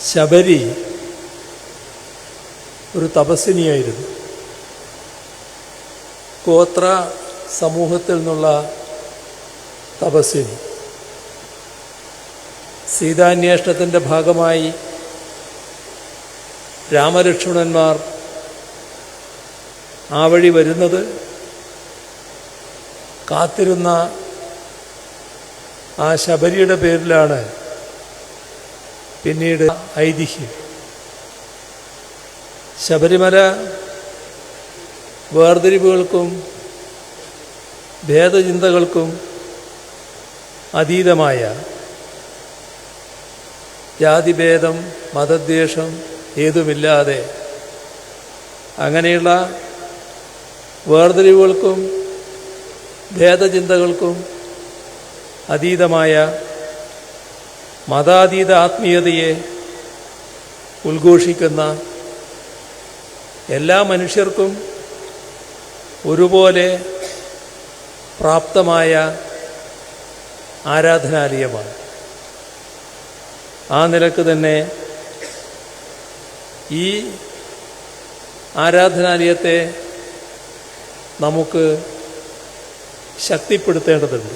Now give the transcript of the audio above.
ശബരി ഒരു തപസ്വിനിയായിരുന്നു. ഗോത്ര സമൂഹത്തിൽ നിന്നുള്ള തപസ്വിനി. സീതാന്വേഷണത്തിൻ്റെ ഭാഗമായി രാമലക്ഷ്മണന്മാർ ആ വഴി വരുന്നത് കാത്തിരുന്ന ആ ശബരിയുടെ പേരിലാണ് പിന്നീട് ഐതിഹ്യം. ശബരിമല വേർതിരിവുകൾക്കും ഭേദചിന്തകൾക്കും അതീതമായ, ജാതിഭേദം മതദ്വേഷം ഏതുമില്ലാതെ അങ്ങനെയുള്ള വേർതിരിവുകൾക്കും ഭേദചിന്തകൾക്കും അതീതമായ മതാതീത ആത്മീയതയെ ഉദ്ഘോഷിക്കുന്ന, എല്ലാ മനുഷ്യർക്കും ഒരുപോലെ പ്രാപ്തമായ ആരാധനാലയമാണ്. ആ നിലക്ക് തന്നെ ഈ ആരാധനാലയത്തെ നമുക്ക് ശക്തിപ്പെടുത്തേണ്ടതുണ്ട്.